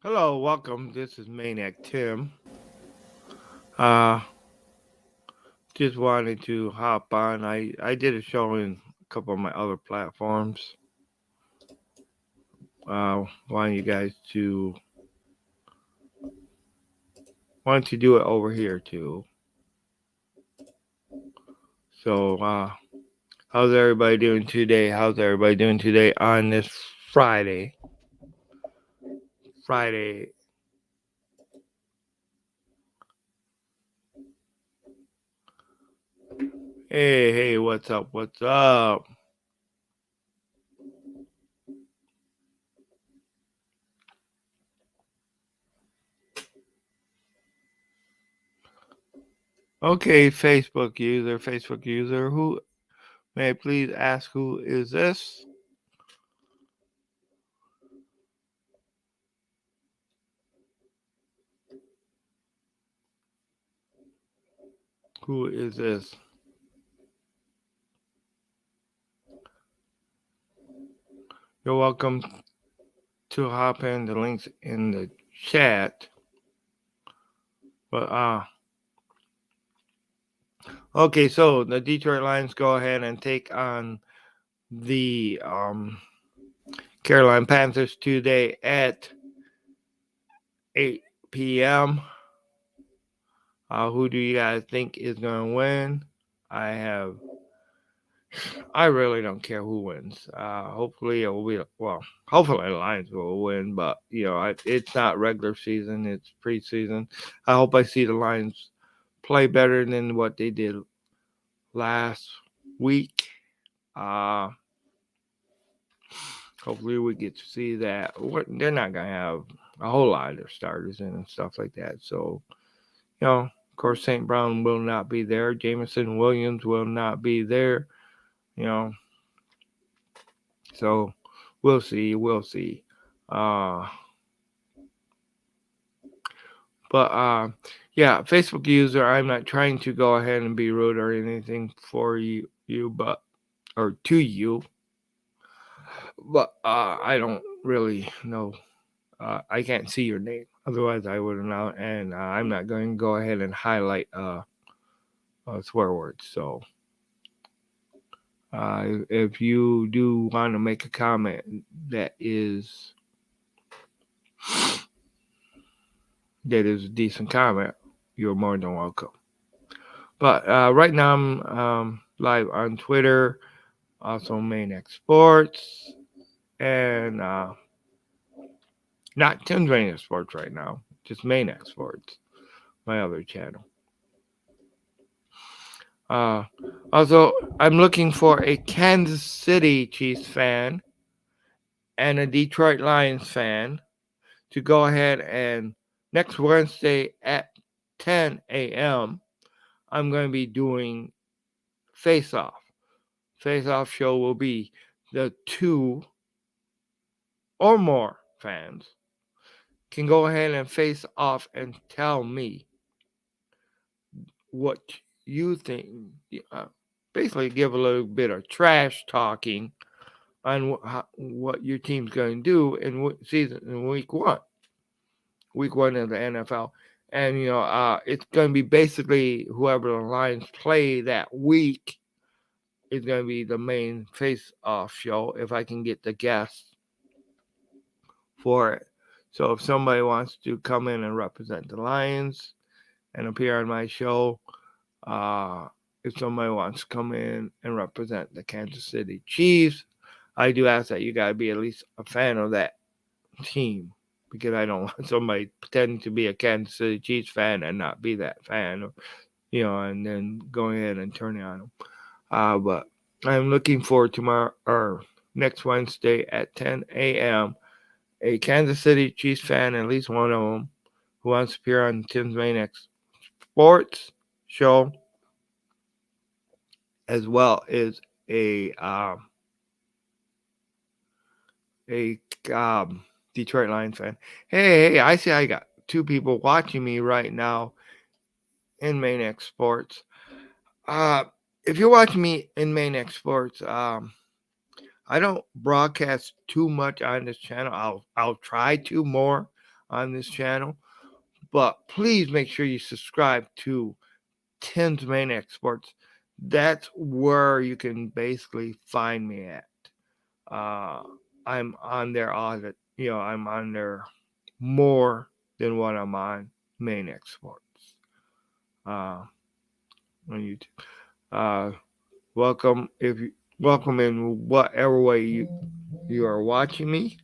Hello, welcome. This is Maniac Tim. Uh, just wanted to hop on. I did a show in a couple of my other platforms. Want you guys to want to do it over here too. So, how's everybody doing today? How's everybody doing today on this Friday? Friday. Hey, what's up? What's up? Okay, Facebook user, who may I please ask who is this? Who is this? You're welcome to hop in. The links in the chat. But okay, so the Detroit Lions go ahead and take on the Carolina Panthers today at 8 p.m. Who do you guys think is going to win? I have. I really don't care who wins. Hopefully it will be Hopefully the Lions will win, but it's not regular season; it's preseason. I hope I see the Lions play better than what they did last week. Uh, Hopefully we get to see that. They're not gonna have a whole lot of their starters in and stuff like that. So of course, St. Brown will not be there. Jameson Williams will not be there. You know, so we'll see. We'll see. Uh, but yeah, Facebook user. I'm not trying to go ahead and be rude or anything for but or to you. But I don't really know. I can't see your name. Otherwise, I would have known. And I'm not going to go ahead and highlight swear words. So if you do want to make a comment that is a decent comment, you're more than welcome. But right now, I'm live on Twitter, also Maniac Sports, and not Tim's Maniac Sports right now, just Maniac Sports, my other channel. Uh, Also, I'm looking for a Kansas City Chiefs fan and a Detroit Lions fan to go ahead and next Wednesday at 10 a.m. I'm going to be doing Face Off. Face Off show will be the two or more fans can go ahead and face off and tell me what you think. Uh, Basically, give a little bit of trash talking on what your team's going to do in week one of the NFL. And it's going to be basically whoever the Lions play that week is going to be the main face-off show if I can get the guests for it. So if somebody wants to come in and represent the Lions and appear on my show, uh, if somebody wants to come in and represent the Kansas City Chiefs, I do ask that you got to be at least a fan of that team because I don't want somebody pretending to be a Kansas City Chiefs fan and not be that fan, and then going ahead and turning on them. But I'm looking forward tomorrow or next Wednesday at 10 a.m. A Kansas City Chiefs fan, at least one of them, who wants to appear on Tim's Maniac Sports show, as well as a Detroit Lions fan. Hey, I see I got two people watching me right now in Maniac Sports. Uh, if you're watching me in Maniac Sports, I don't broadcast too much on this channel. I'll try to more. on this channel. But please make sure you subscribe to Tim's Maniac Sports. That's where you can basically find me at. I'm on there I'm on there more than what I'm on Maniac Sports on YouTube. Welcome in whatever way you are watching me.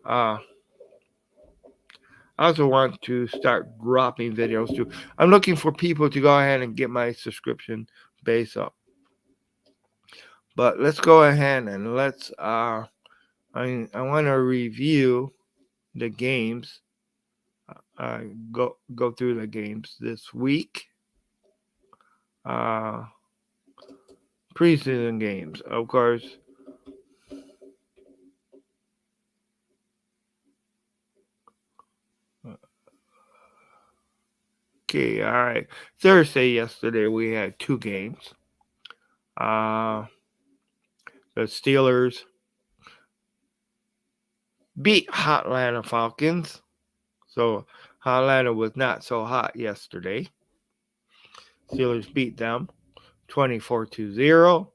I also want to start dropping videos too. I'm looking for people to go ahead and get my subscription base up. But let's go ahead and I want to review the games. Go through the games this week. Preseason games, of course. Okay, all right. Thursday yesterday we had 2 games. The Steelers beat Hot Atlanta Falcons. So Hot Atlanta was not so hot yesterday. Steelers beat them 24-0.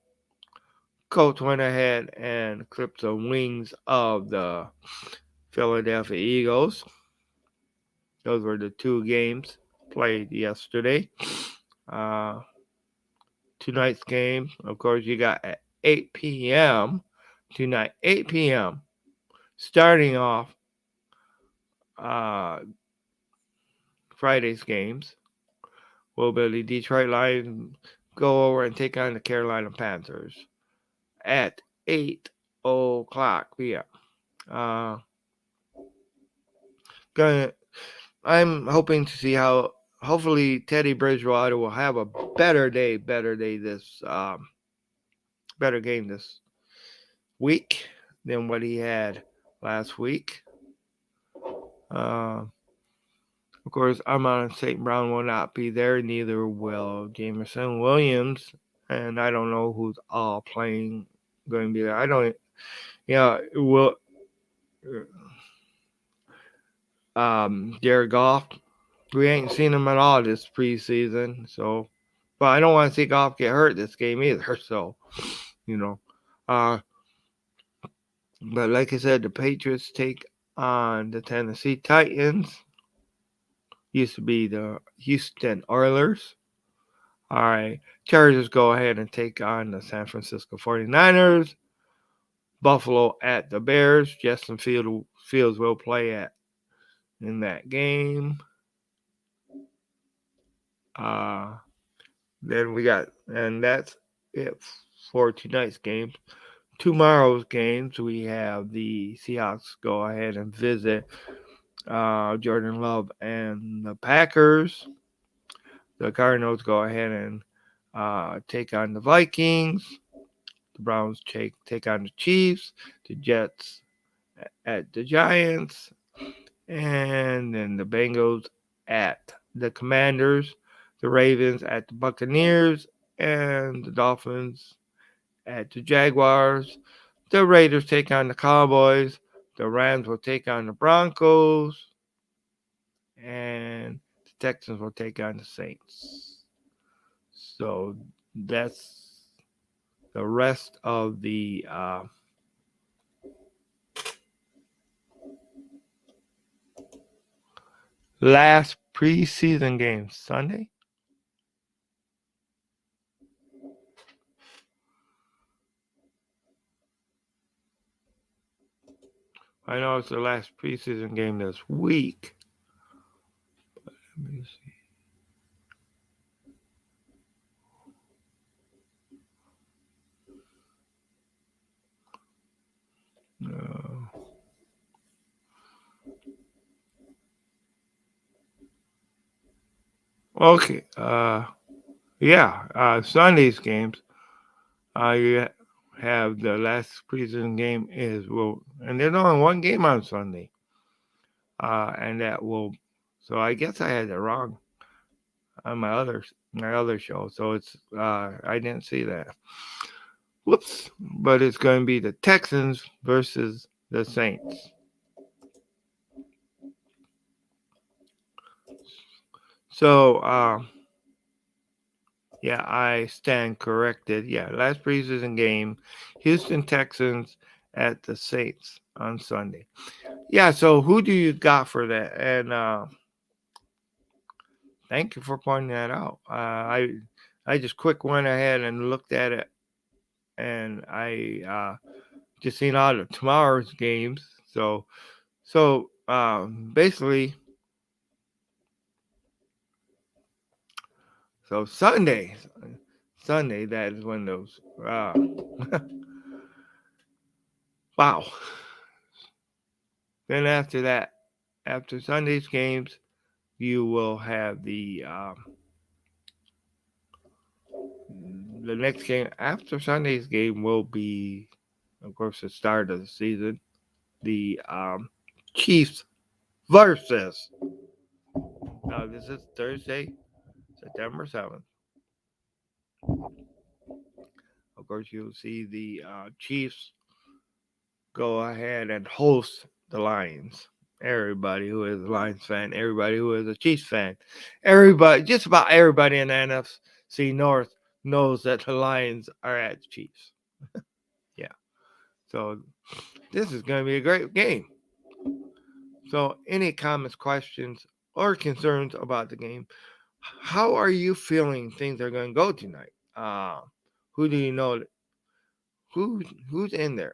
Colts went ahead and clipped the wings of the Philadelphia Eagles. Those were the 2 games played yesterday. Tonight's game, of course, you got at 8 p.m. tonight, 8 p.m. starting off Friday's games. Will the Detroit Lions go over and take on the Carolina Panthers at 8 o'clock p.m. I'm hoping to see how. Hopefully, Teddy Bridgewater will have a better game this week than what he had last week. Of course, Amon St. Brown will not be there. Neither will Jameson Williams, and I don't know who's all playing going to be there. I don't. Will Jared Goff. We ain't seen him at all this preseason, so. But I don't want to see Goff get hurt this game either. So, but like I said, the Patriots take on the Tennessee Titans. Used to be the Houston Oilers. All right. Chargers go ahead and take on the San Francisco 49ers. Buffalo at the Bears. Justin Fields will play in that game. Then and that's it for tonight's games. Tomorrow's games, we have the Seahawks go ahead and visit Jordan Love and the Packers. The Cardinals go ahead and take on the Vikings. The Browns take on the Chiefs. The Jets at the Giants. And then the Bengals at the Commanders. The Ravens at the Buccaneers. And the Dolphins at the Jaguars. The Raiders take on the Cowboys. The Rams will take on the Broncos. And the Texans will take on the Saints. So that's the rest of the last preseason game. Sunday? I know it's the last preseason game this week. But let me see. Okay. Sunday's games. You have the last preseason game and there's only one game on Sunday. And that will. So I guess I had it wrong on my other show. So it's I didn't see that. Whoops. But it's going to be the Texans versus the Saints. So, yeah, I stand corrected. Yeah, last preseason game, Houston Texans at the Saints on Sunday. Yeah, so who do you got for that? And thank you for pointing that out. I just quick went ahead and looked at it, and I just seen all of tomorrow's games. So basically, so Sunday that is when those. Wow. Then after that, after Sunday's games, you will have the next game after Sunday's game will be, of course, the start of the season. The Chiefs versus. Now this is Thursday, September 7th. Of course, you'll see the Chiefs go ahead and host the Lions. Everybody who is a Lions fan, everybody who is a Chiefs fan, everybody, just about everybody in the NFC North knows that the Lions are at the Chiefs. Yeah. So this is going to be a great game. So, any comments, questions, or concerns about the game? How are you feeling things are going to go tonight? Who do you know? Who's in there?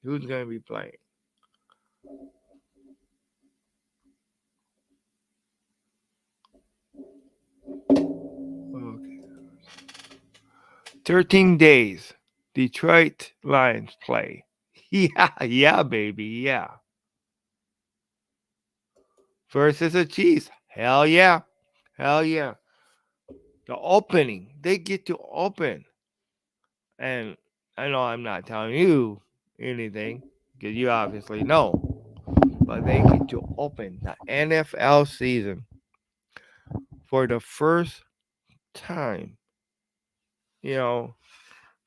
Who's going to be playing? Okay. 13 days. Detroit Lions play. Yeah, yeah, baby, yeah. Versus the Chiefs. Hell yeah. Hell yeah. The opening. They get to open. And I know I'm not telling you anything because you obviously know. But they get to open the NFL season for the first time, you know,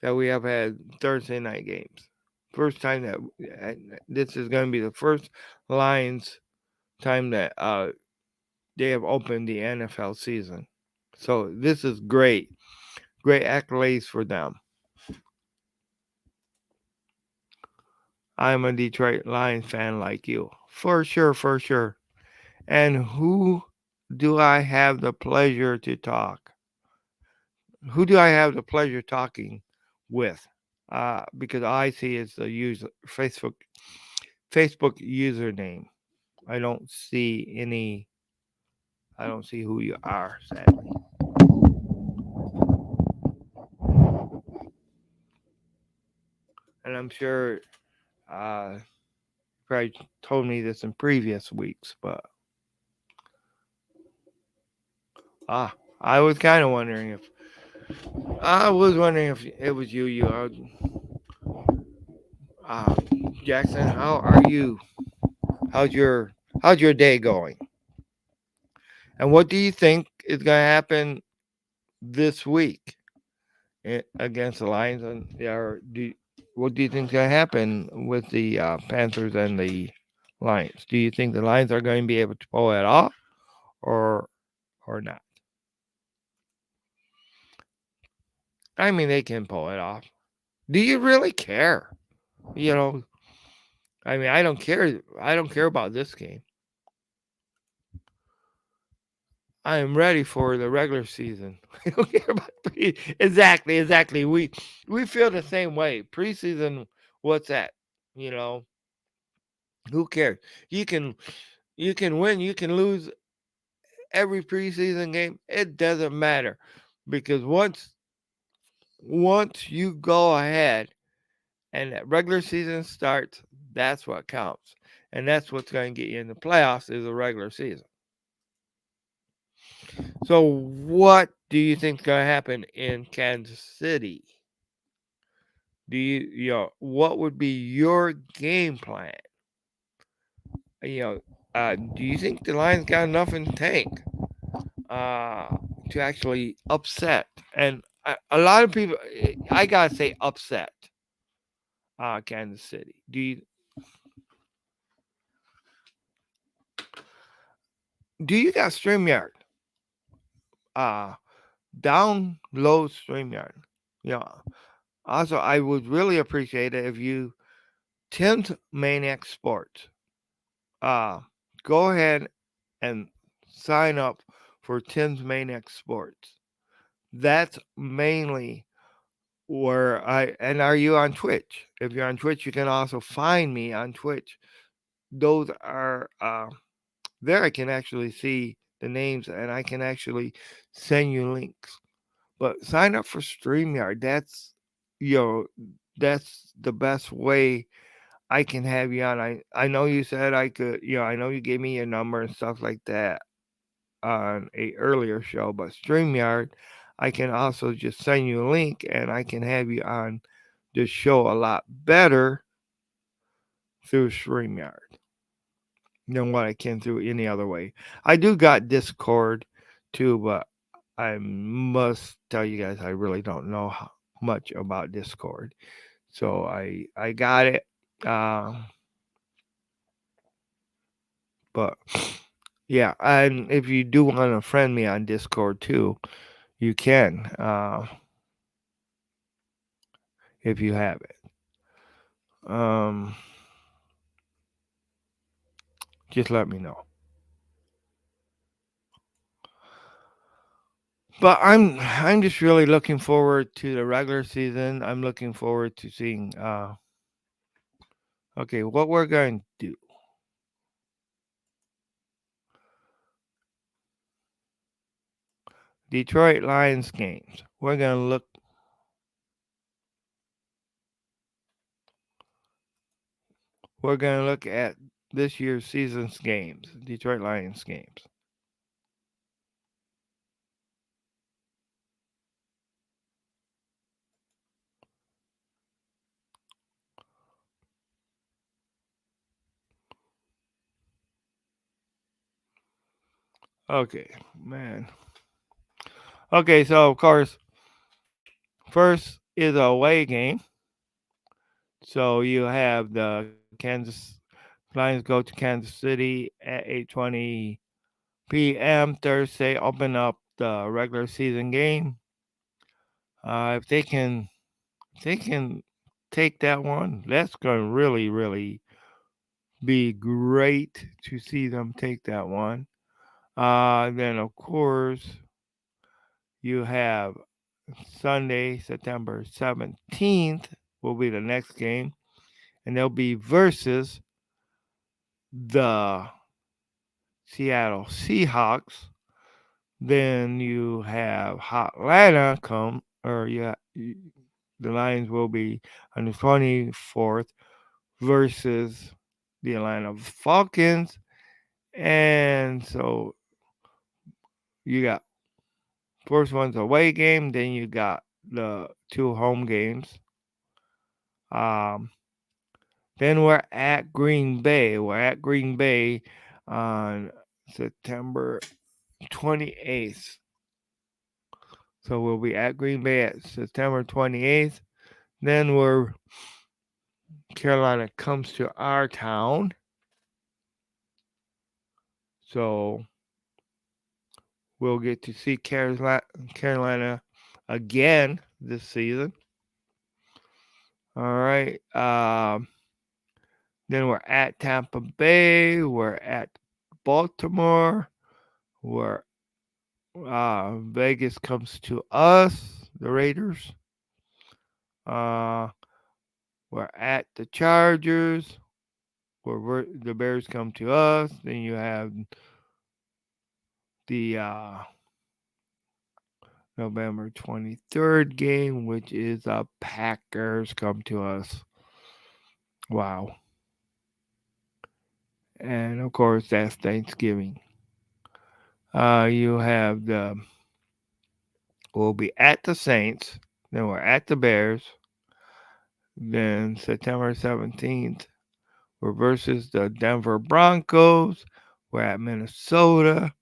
that we have had Thursday night games. First time that this is going to be the first Lions time that they have opened the NFL season. So this is great. Great accolades for them. I'm a Detroit Lions fan like you. For sure, for sure. And who do I have the pleasure to talk? Who do I have the pleasure talking with? Because I see it's the user Facebook username. I don't see any. I don't see who you are, sadly. And I'm sure you probably told me this in previous weeks, but ah, I was kind of wondering if it was you. Uh, Jackson, how are you? How's your How's your day going? And what do you think is going to happen this week against the Lions? And what do you think is going to happen with the Panthers and the Lions? Do you think the Lions are going to be able to pull it off, or not? I mean, they can pull it off. Do you really care? You know, I mean, I don't care. I don't care about this game. I am ready for the regular season. I don't care about exactly. We feel the same way. Preseason, what's that? You know, who cares? You can you can win, you can lose every preseason game. It doesn't matter because once you go ahead and that regular season starts, that's what counts, and that's what's going to get you in the playoffs is the regular season. So, what do you think is going to happen in Kansas City? What would be your game plan? You do you think the Lions got enough in the tank to actually upset? And a lot of people, I gotta say, upset Kansas City. Do you got StreamYard? Uh, Download StreamYard. Yeah. Also, I would really appreciate it if you Tim's Maniac Sports. Uh, Go ahead and sign up for Tim's Maniac Sports. That's mainly where and are you on Twitch? If you're on Twitch, you can also find me on Twitch. Those are there. I can actually see the names and I can actually send you links. But sign up for StreamYard. You know, that's the best way I can have you on. I know you said I could, I know you gave me your number and stuff like that on a earlier show, but StreamYard, I can also just send you a link and I can have you on the show a lot better through StreamYard than what I can through any other way. I do got Discord too, but I must tell you guys I really don't know much about Discord. So I got it. Uh, but yeah, and if you do want to friend me on Discord too, you can if you have it. Um, just let me know. But I'm just really looking forward to the regular season. I'm looking forward to seeing okay, what we're going to do. Detroit Lions games. We're going to look at this year's season's games, Detroit Lions games. Okay, man. Okay, so of course, first is a away game. So you have the Kansas Lions go to Kansas City at 8:20 p.m. Thursday. Open up the regular season game. If they can take that one, that's going to really be great to see them take that one. Then of course you have Sunday, September 17th will be the next game, and they'll be versus the Seattle Seahawks. Then you have Atlanta come, or yeah, the Lions will be on the 24th versus the Atlanta Falcons. And so you got first one's away game, then you got the two home games. Um, then we're at Green Bay. We're at Green Bay on September 28th. So we'll be at Green Bay at September 28th. Then Carolina comes to our town. So we'll get to see Carolina again this season. All right. Then we're at Tampa Bay. We're at Baltimore. We're Vegas comes to us, the Raiders. Uh, we're at the Chargers. Where the Bears come to us. Then you have the November 23rd game, which is the Packers come to us. Wow. And of course, that's Thanksgiving. You have we'll be at the Saints. Then we're at the Bears. Then September 17th, we're versus the Denver Broncos. We're at Minnesota.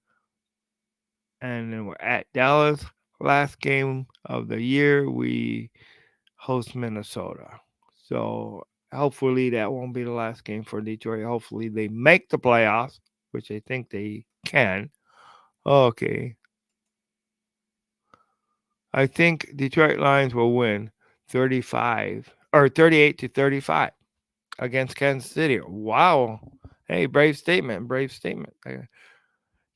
And then we're at Dallas. Last game of the year, we host Minnesota. So hopefully that won't be the last game for Detroit. Hopefully they make the playoffs, which I think they can. Okay. I think Detroit Lions will win 35 or 38 to 35 against Kansas City. Wow. Hey, brave statement. Brave statement.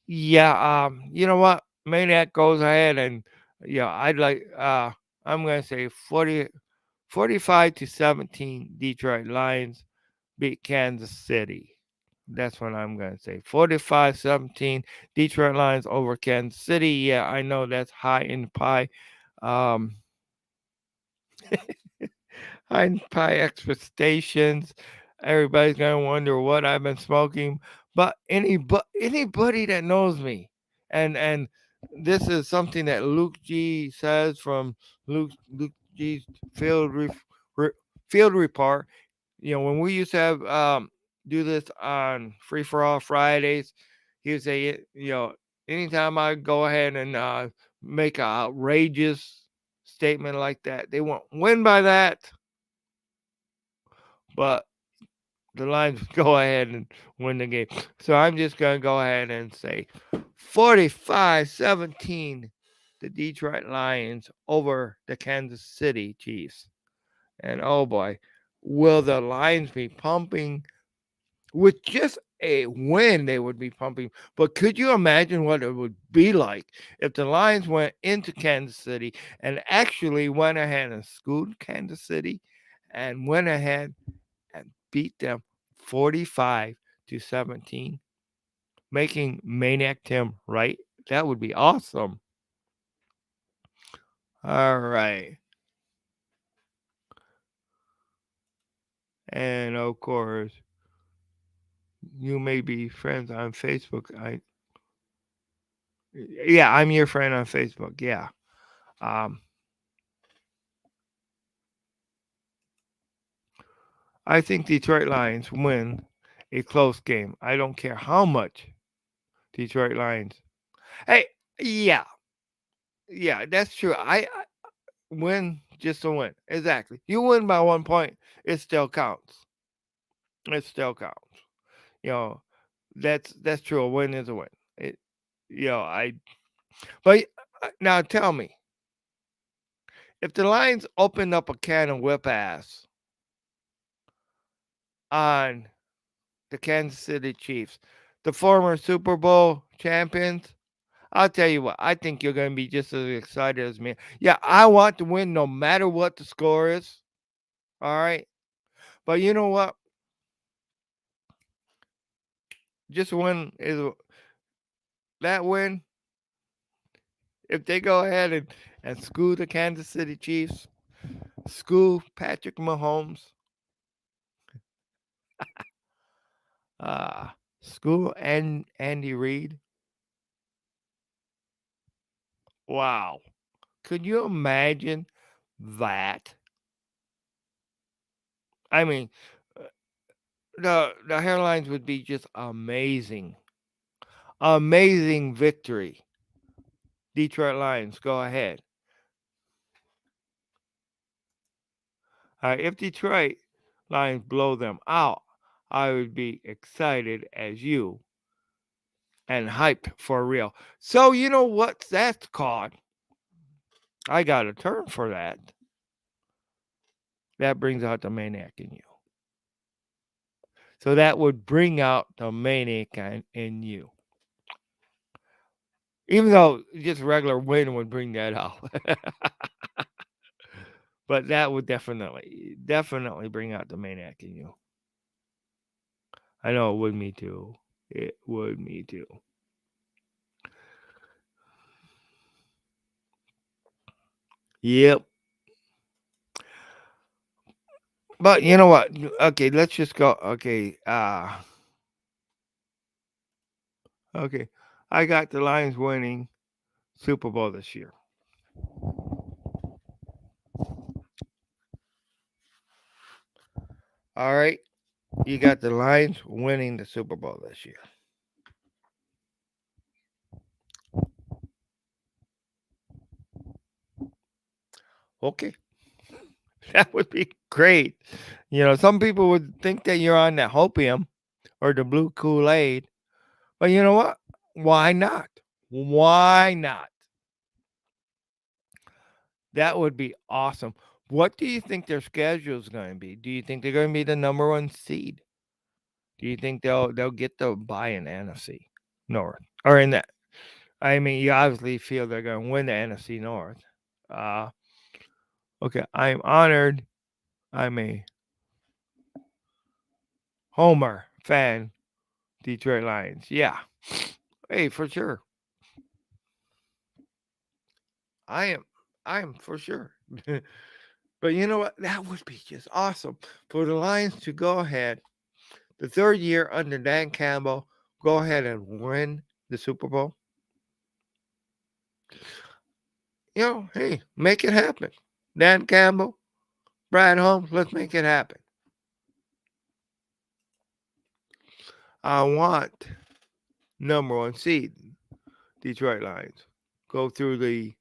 Yeah, you know what? Maniac goes ahead and I'd like I'm gonna say 45 to 17 Detroit Lions beat Kansas City. That's what I'm gonna say. 45-17 Detroit Lions over Kansas City. Yeah, I know that's high in the pie. Um high in pie expectations. Everybody's gonna wonder what I've been smoking. But anybody that knows me, and this is something that Luke G says from Luke G's field re, field report. When we used to have do this on Free for All Fridays, he would say, anytime I go ahead and make an outrageous statement like that, they won't win by that, but the Lions go ahead and win the game. So I'm just going to go ahead and say 45-17, the Detroit Lions over the Kansas City Chiefs. And oh boy, will the Lions be pumping with just a win? They would be pumping. But could you imagine what it would be like if the Lions went into Kansas City and actually went ahead and schooled Kansas City and went ahead and beat them 45-17, making Maniac Tim right? That would be awesome. All right. And of course, you may be friends on Facebook. Yeah, I'm your friend on Facebook. Yeah. Um, I think Detroit Lions win a close game. I don't care how much Detroit Lions. Hey, yeah, yeah, that's true. I win just a win. Exactly. You win by 1 point, it still counts. It still counts. You know, that's true. A win is a win. It, I. But now tell me, if the Lions opened up a can of whip ass on the Kansas City Chiefs, the former Super Bowl champions, I'll tell you what, I think you're going to be just as excited as me. Yeah, I want to win no matter what the score is. All right. But you know what? Just win is that win. If they go ahead and school the Kansas City Chiefs, school Patrick Mahomes, uh, school and Andy Reid. Wow. Could you imagine that? I mean, uh, the headlines would be just amazing. Amazing victory. Detroit Lions, go ahead. If Detroit Lions blow them out, I would be excited as you and hyped for real. So you know what that's called? I got a term for that. That brings out the maniac in you. So that would bring out the maniac in you. Even though just regular win would bring that out. But that would definitely bring out the maniac in you. I know it would me too. It would me too. Yep. But you know what? Okay, let's just go. Okay. Okay. I got the Lions winning Super Bowl this year. All right. You got the Lions winning the Super Bowl this year. Okay. That would be great. Some people would think that you're on that hopium or the blue Kool-Aid. But you know what? Why not? Why not? That would be awesome. What do you think their schedule is going to be? Do you think they're going to be the number one seed? Do you think they'll get the bye in NFC North or in that? I mean, you obviously feel they're going to win the NFC North. Uh, okay, I'm honored. I'm a Homer fan. Detroit Lions. Yeah. Hey, for sure. I am. I am for sure. But you know what? That would be just awesome for the Lions to go ahead, the third year under Dan Campbell, go ahead and win the Super Bowl. Hey, make it happen. Dan Campbell, Brad Holmes, let's make it happen. I want number one seed, Detroit Lions. Go through the,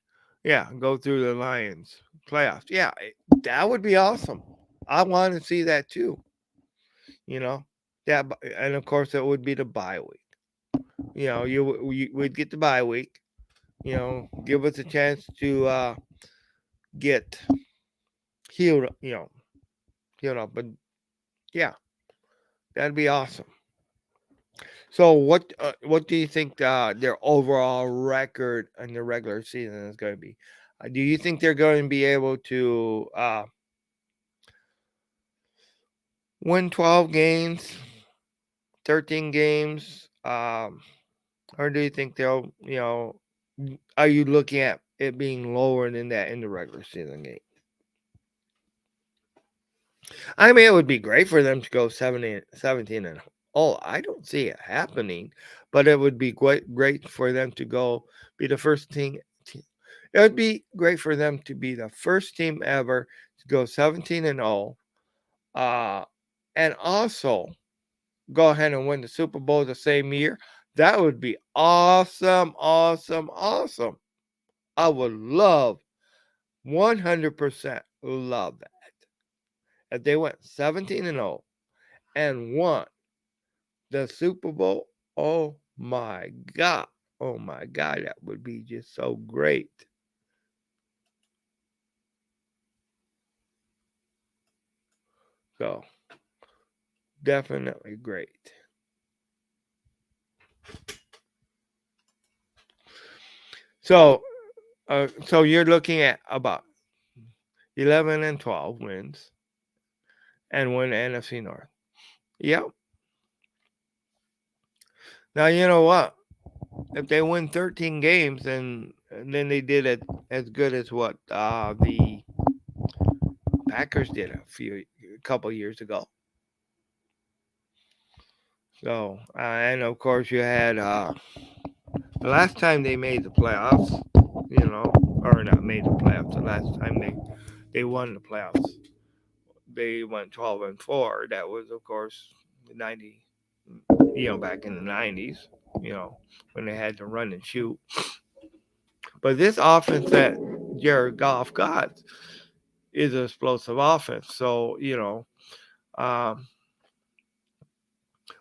go through the Lions playoffs. Yeah, that would be awesome. I want to see that too. You know, that, and of course it would be the bye week. We'd get the bye week. Give us a chance to get healed. Healed up. But yeah, that'd be awesome. So what do you think their overall record in the regular season is going to be? Do you think they're going to be able to win 12 games, 13 games, or do you think they'll are you looking at it being lower than that in the regular season game? I mean, it would be great for them to go 17 and I don't see it happening, but it would be great for them to go be the first team. It would be great for them to be the first team ever to go 17 and 0, and also go ahead and win the Super Bowl the same year. That would be awesome, awesome, awesome. I would love 100% love that if they went 17 and 0 and won the Super Bowl. Oh my God. Oh my God. That would be just so great. So, definitely great. So, so you're looking at about 11 and 12 wins and win the NFC North. Yep. Now, you know what? If they win 13 games, and then they did it as good as what the Packers did a couple years ago. So, and of course, you had the last time they made the playoffs, or not made the playoffs. The last time they won the playoffs, they went 12-4. That was, of course, the 90. Back in the 90s. When they had to run and shoot. But this offense that Jared Goff got is an explosive offense. So, um,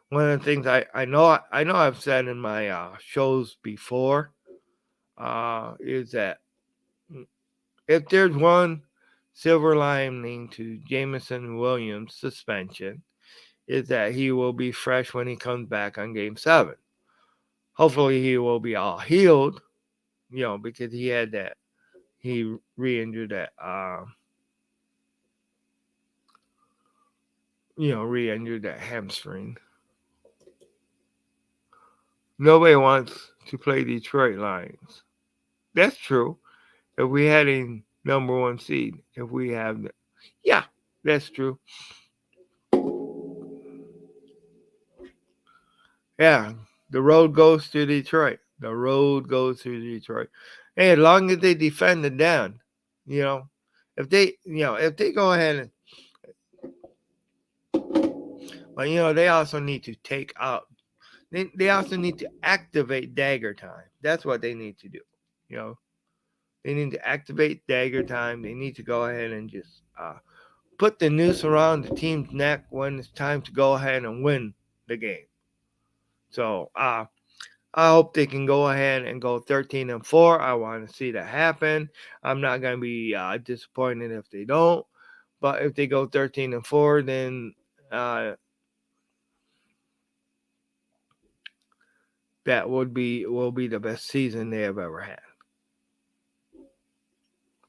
one of the things I know I've said in my shows before is that if there's one silver lining to Jameson Williams' suspension, is that he will be fresh when he comes back on Game 7. Hopefully he will be all healed, because he re-injured that re-injured that hamstring. Nobody wants to play Detroit Lions. That's true. If we had a number one seed, if we have, yeah, that's true. Yeah, the road goes to Detroit. The road goes to Detroit. Hey, as long as they defend it down, if they go ahead and, but they also need to take out. They also need to activate dagger time. That's what they need to do. They need to activate dagger time. They need to go ahead and just put the noose around the team's neck when it's time to go ahead and win the game. So, I hope they can go ahead and go 13-4. I want to see that happen. I'm not going to be disappointed if they don't. But if they go 13-4, then that will be the best season they have ever had.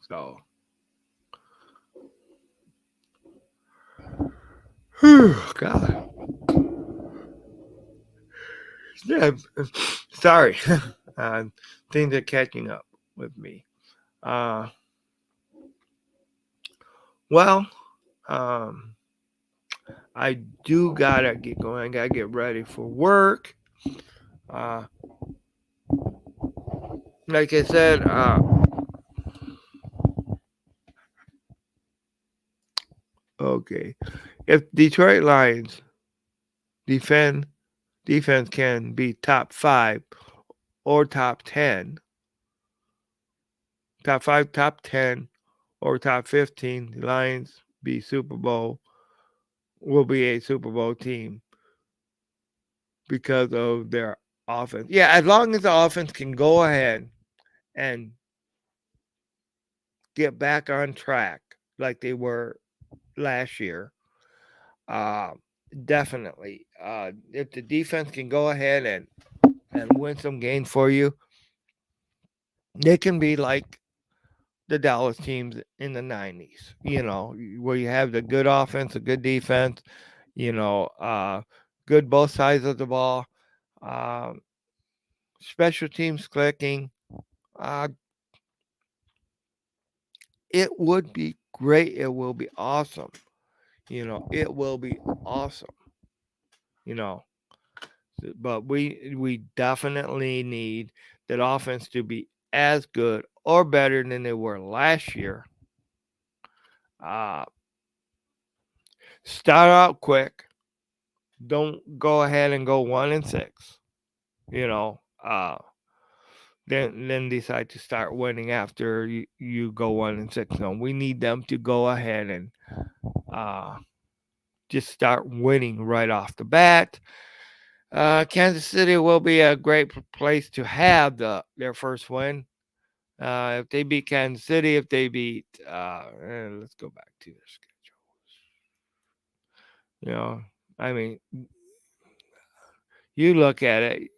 So, God, yeah, sorry, things are catching up with me. Well, um, I do gotta get going. I gotta get ready for work. Uh, like I said, okay, if Detroit Lions defend defense can be top 5 or top 10, top 5, top 10, or top 15, the Lions will be a Super Bowl team because of their offense. Yeah, as long as the offense can go ahead and get back on track like they were last year, uh, definitely. If the defense can go ahead and win some games for you, they can be like the Dallas teams in the 90s, where you have the good offense, a good defense, good both sides of the ball, uh, special teams clicking. Uh, it would be great. It will be awesome. It will be awesome. You know, but we definitely need that offense to be as good or better than they were last year. Uh, Start out quick. Don't go ahead and go 1-6. You know, then decide to start winning after you go 1-6. No, we need them to go ahead and uh, just start winning right off the bat. Kansas City will be a great place to have their first win. If they beat Kansas City, if they beat, let's go back to their schedule. You know, I mean, you look at it,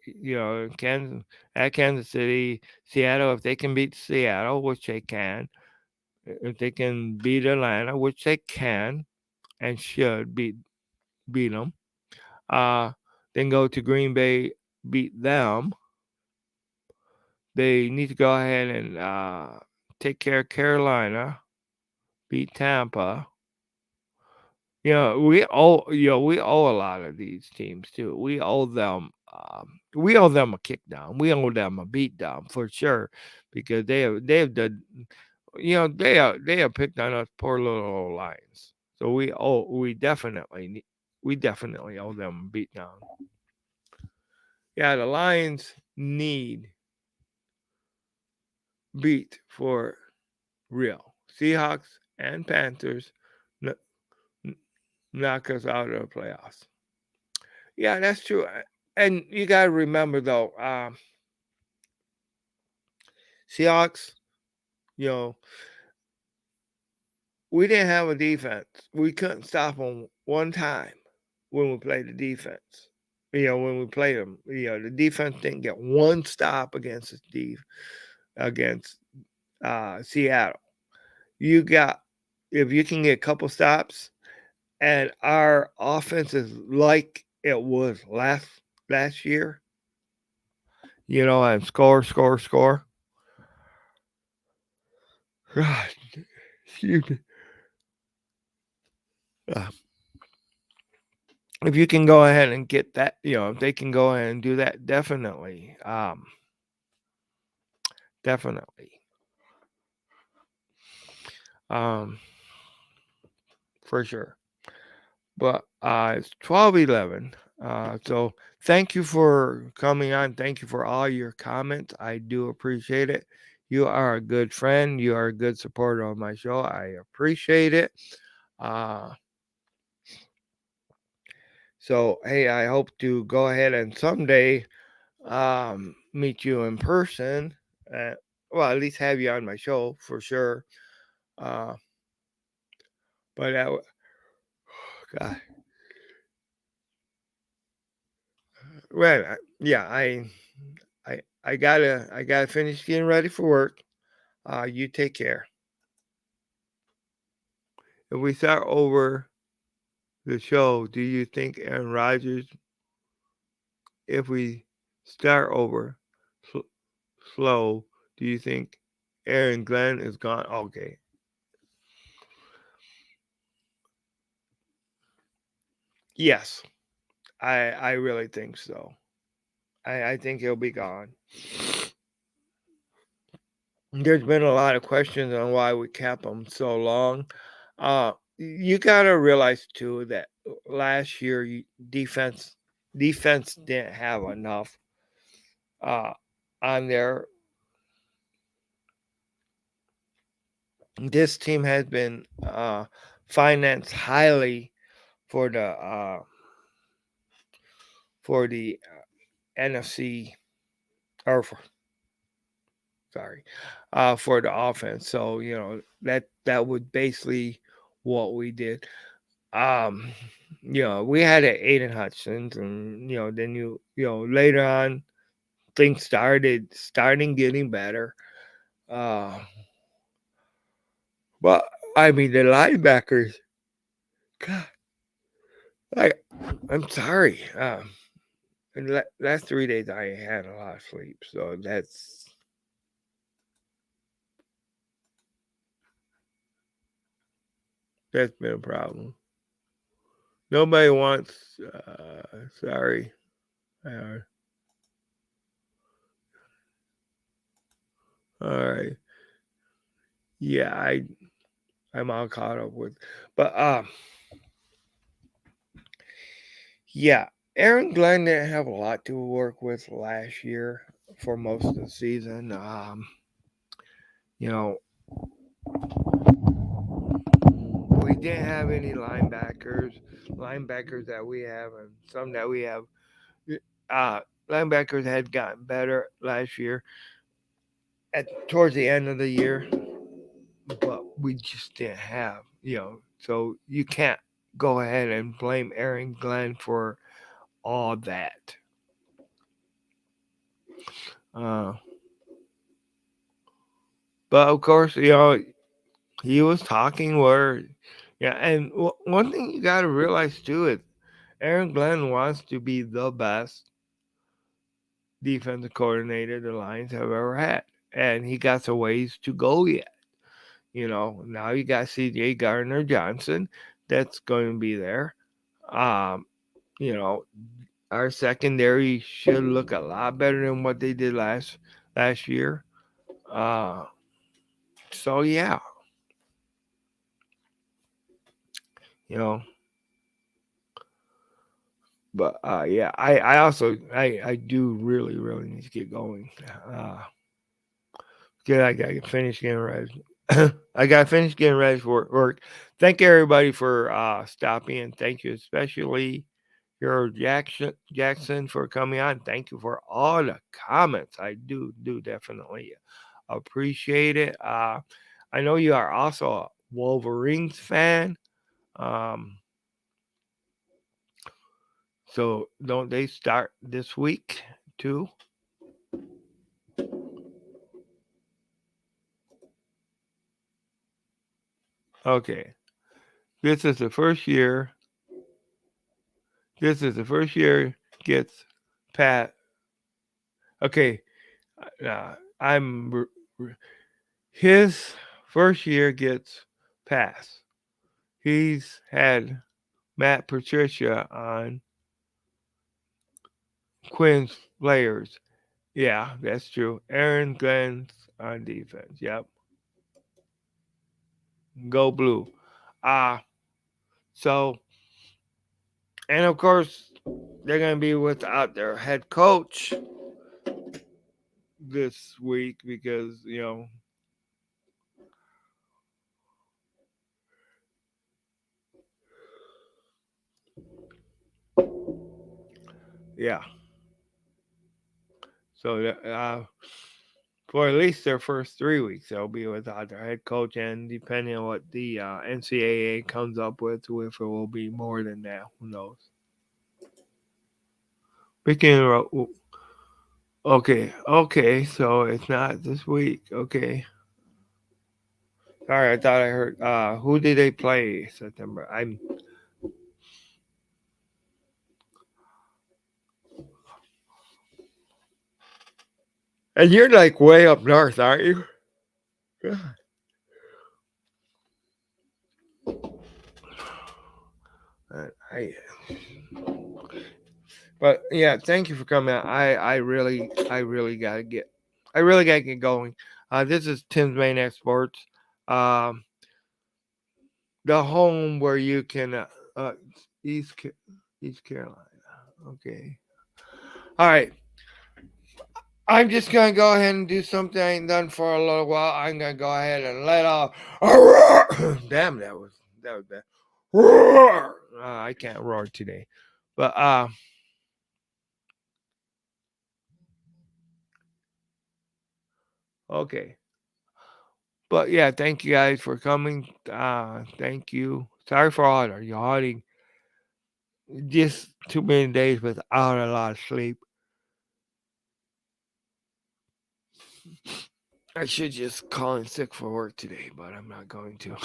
Kansas City, Seattle, if they can beat Seattle, which they can, if they can beat Atlanta, which they can and should beat them, uh, then go to Green Bay, beat them. They need to go ahead and take care of Carolina, beat Tampa. We owe a lot of these teams too. We owe them a kick down. We owe them a beat down for sure, because they have done, they have picked on us poor little old Lions. So we definitely owe them a beat down. Yeah, the Lions need beat for real. Seahawks and Panthers knock us out of the playoffs. Yeah, that's true. And you got to remember, though, Seahawks, you know, we didn't have a defense. We couldn't stop them one time when we played the defense. When we played them, the defense didn't get one stop against against Seattle. If you can get a couple stops, and our offense is like it was last year, and score. God, excuse me. Uh, if you can go ahead and get that, if they can go ahead and do that, definitely, definitely, um, for sure. But it's 12:11. So thank you for coming on. Thank you for all your comments. I do appreciate it. You are a good friend. You are a good supporter of my show. I appreciate it. Uh, so hey, I hope to go ahead and someday meet you in person. Well, at least have you on my show for sure. Uh, but God, well, yeah, I gotta finish getting ready for work. You take care. If we start over the show, do you think Aaron Rodgers? If we start over sl- slow, do you think Aaron Glenn is gone? Okay. Yes, I really think so. I think he'll be gone. There's been a lot of questions on why we kept him so long. You gotta realize too that last year defense didn't have enough uh, on there. This team has been financed highly for the NFC or sorry, for the offense. So that would basically what we did. Um, we had a Aiden Hutchins, and then later on things starting getting better. Uh, but I mean the linebackers. God, I I'm sorry. And last 3 days I had a lot of sleep, so that's been a problem. Nobody wants. Sorry. Uh, all right. Yeah, I'm all caught up with, but yeah, Aaron Glenn didn't have a lot to work with last year for most of the season. You know, we didn't have any linebackers that we have, and some that we have. Uh, Linebackers had gotten better last year towards the end of the year, but we just didn't have. So you can't go ahead and blame Aaron Glenn for all that. Uh, but of course, he was talking word. Yeah, and one thing you got to realize too is Aaron Glenn wants to be the best defensive coordinator the Lions have ever had, and he got some ways to go yet. Now you got C.J. Gardner Johnson that's going to be there. Um, you know, our secondary should look a lot better than what they did last year. Uh, so yeah, you know, but yeah, I also I do really need to get going. Good, I gotta finish getting ready. I gotta finish getting ready for work. Thank everybody for stopping, and thank you especially your Jackson for coming on. Thank you for all the comments. I do definitely appreciate it. I know you are also a Wolverines fan. Um, so don't they start this week too? Okay. This is the first year. This is the first year gets Pat. Okay. His first year gets passed. He's had Matt Patricia on Quinn's players. Yeah, that's true. Aaron Glenn's on defense. Yep. Go blue. Uh so and of course they're gonna be without their head coach this week because, yeah. So for at least their first 3 weeks, they'll be without their head coach, and depending on what the NCAA comes up with, if it will be more than that, who knows? Speaking of, okay, so it's not this week. Okay, sorry, I thought I heard. Who did they play September? And you're like way up north, aren't you? Yeah. I But yeah, thank you for coming out. I really gotta get going. This is Tim's Main Sports, um, the home where you can uh East East Carolina. Okay, all right. I'm just gonna go ahead and do something I ain't done for a little while. I'm gonna go ahead and let off a roar. Damn, that was bad. Roar. I can't roar today, but okay. But yeah, thank you guys for coming. Thank you. Sorry for all the yawning. Just too many days without a lot of sleep. I should just call in sick for work today, but I'm not going to. All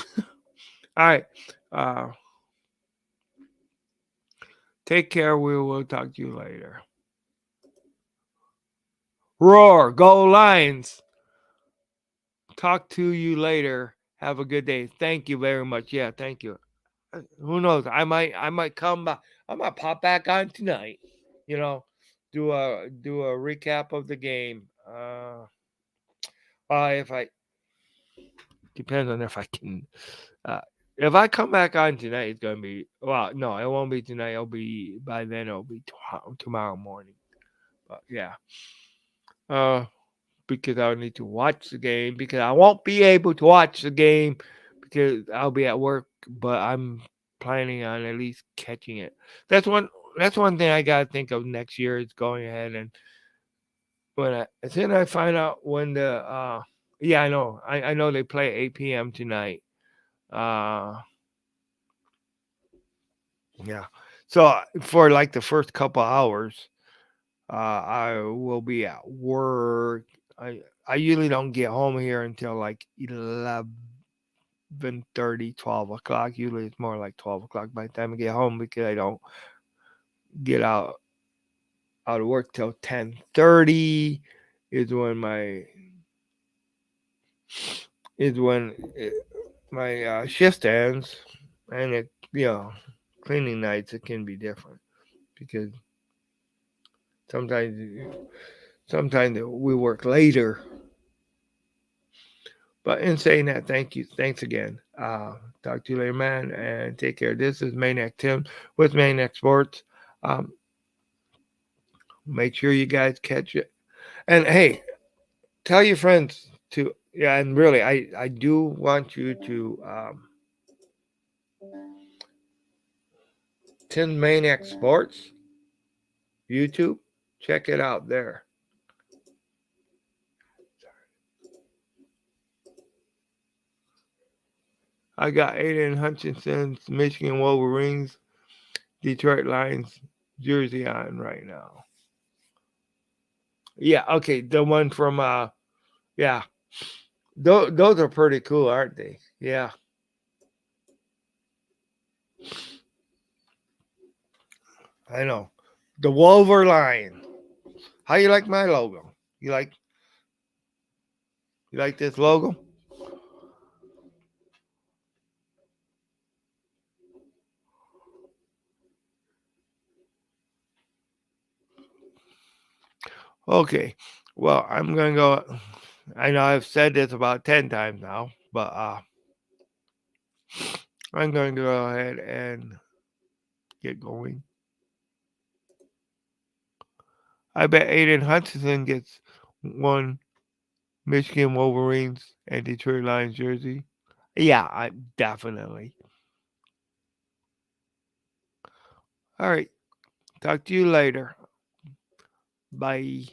right. Uh, take care. We will talk to you later. Roar. Go Lions. Talk to you later. Have a good day. Thank you very much. Yeah, thank you. Who knows? I might come back. I might pop back on tonight. You know, do a recap of the game. If I depends on if I can. Uh, if I come back on tonight, it's gonna be well. No, it won't be tonight. It'll be by then. It'll be tomorrow morning. But yeah, uh, because I'll need to watch the game because I won't be able to watch the game because I'll be at work. But I'm planning on at least catching it. That's one. That's one thing I gotta think of next year is going ahead and as soon as I find out when the yeah, I know they play 8 p.m. tonight. Uh yeah. So for like the first couple hours, I will be at work. I usually don't get home here until like 11:30, 12 o'clock. Usually it's more like 12 o'clock by the time I get home because I don't get out of work till 10:30 is when is when my shift ends, and cleaning nights it can be different because sometimes sometimes we work later. But in saying that, thanks again. Talk to you later, man, and take care. This is Maniac Tim with Maniac Sports. Um, make sure you guys catch it, and hey, tell your friends to. Yeah, and really, I do want you to Tim Maniac Sports YouTube. Check it out there. I got Aiden Hutchinson's Michigan Wolverines, Detroit Lions jersey on right now. Yeah, okay, the one from yeah, those are pretty cool, aren't they? Yeah, I know. The Wolver Lion. How you like my logo? You like you like this logo? Okay. Well, I'm gonna go. I know I've said this about 10 times now, but I'm going to go ahead and get going. I bet Aiden Hutchinson gets one Michigan Wolverines and Detroit Lions jersey. Yeah, definitely. All right. Talk to you later. Bye.